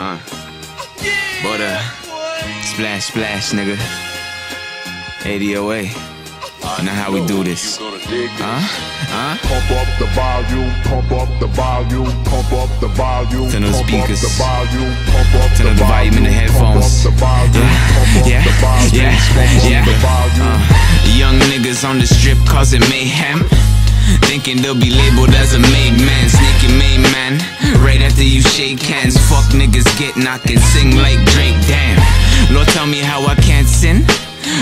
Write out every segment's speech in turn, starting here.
But splash, splash, nigga. ADOA. You know how we do this. Pump up the volume, pump up the volume, pump up the volume. Turn those speakers. Turn up the volume in the headphones. Yeah. Young niggas on the strip causing mayhem, thinking they'll be labeled as a made man. Sneaky made man. Right after you shake hands, fuck niggas get knocked and sing like Drake. Damn. Lord, tell me how I can't sin.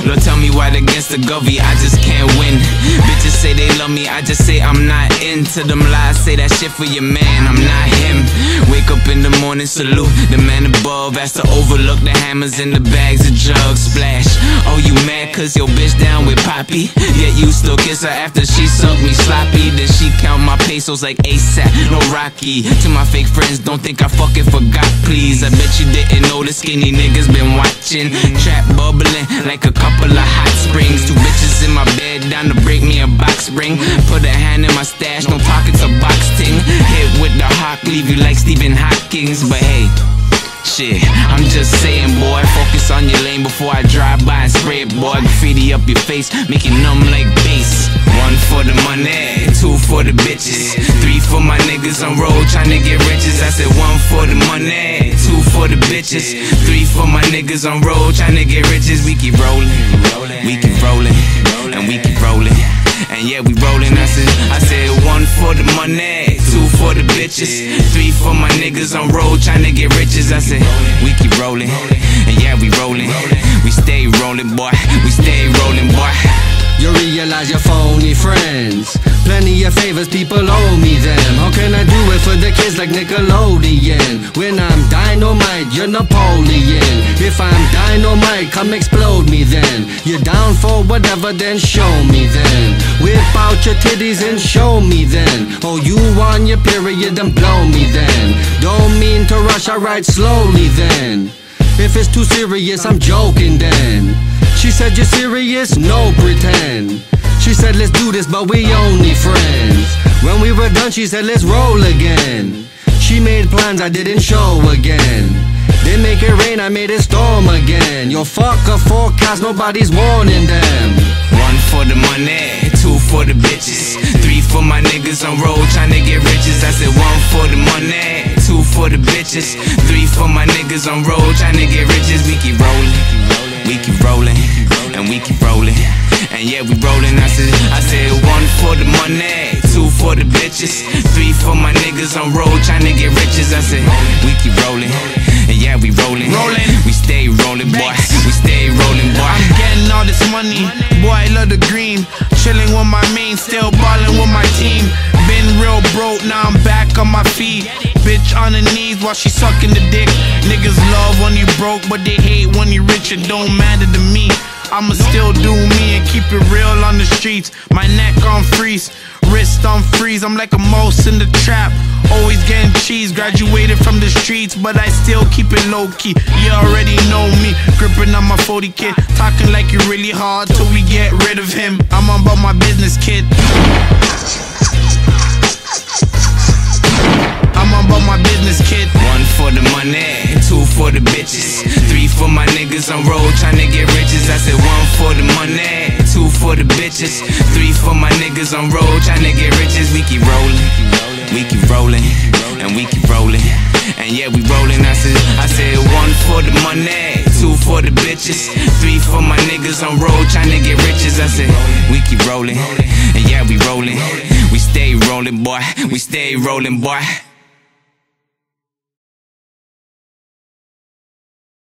Lord, tell me why against the govy I just can't win. Bitches say they love me, I just say I'm not into them lies. Say that shit for your man, I'm not him. Wake up in the morning, salute the man above. Ask to overlook the hammers and the bags of drugs. Splash, oh you mad cause your bitch down with Poppy? Yet you still kiss her after she sucked me sloppy. Then she count my pesos like ASAP, no Rocky. To my fake friends, don't think I fucking forgot, please. I bet you didn't know the skinny niggas been watching. Trap bubbling like a couple of hot springs. Two bitches in my bed down to break me a box spring. Put a hand in my stash, no talk, it's a box ting. Hit with the hawk, leave you like Stephen Hawkins. But hey, shit, I'm just saying, boy, focus on your lane before I drive by and spray it, boy. Graffiti up your face, make it numb like bass. 1 for the money, 2 for the bitches, 3 for my niggas on road tryna get riches. I said 1 for the money, 2 for the bitches, 3 for my niggas on road tryna get riches. We keep rolling, we keep rolling, and we keep rolling. And yeah, we rolling. I said 1 for the money, 2 for the bitches, 3 for my niggas on road tryna get riches. I said we keep rolling, and yeah, we rolling. We stay rolling, boy. We stay rolling, boy. You realize you're phony friends. Plenty of favors people owe me them. How can I do it for the kids like Nickelodeon? When I'm dynamite, you're Napoleon. If I'm dynamite, come explode me then. You're down for whatever, then show me then. Whip out your titties and show me then. Oh, you on your period, then blow me then. Don't mean to rush, I ride slowly then. If it's too serious, I'm joking then. She said, you're serious? No pretend. She said, let's do this, but we only friends. When we were done, she said, let's roll again. She made plans I didn't show again. They make it rain, I made it storm again. Yo, fuck a forecast, nobody's warning them. 1 for the money, 2 for the bitches, 3 for my niggas on road tryna get riches. I said 1 for the money, 2 for the bitches, 3 for my niggas on road tryna get riches. We keep rolling, we keep rolling, and we keep rolling. And yeah, we rolling. I said 1 for the money, 2 for the bitches, 3 for my niggas on road tryna get riches. I said we keep rolling, and yeah, we rolling. We stay rolling, boy. We stay rolling, boy. I'm getting all this money, boy, I love the green. Chilling with my main, still ballin' with my team. Been real broke, now I'm back on my feet. Bitch on her knees while she sucking the dick. Niggas love when you broke, but they hate when you rich. It don't matter to me, I'ma still do me and keep it real on the streets. My neck on freeze, wrist on freeze. I'm like a mouse in the trap, always getting cheese. Graduated from the streets, but I still keep it low-key. You already know me, gripping on my 40 kid. Talking like you really hard till we get rid of him. I'm on about my business, kid. I'm on about my business, kid. 1 for the money, 2 for the bitches, 3 for my niggas on road tryna get riches. I said 1 for the money, 2 for the bitches, 3 for my niggas on road tryna get riches. We keep rolling, we keep rolling, and we keep rolling. And yeah, we rolling. I said 1 for the money, 2 for the bitches, 3 for my niggas on road tryna get riches. I said we keep rolling, and yeah, we rolling. We stay rolling, boy. We stay rolling, boy.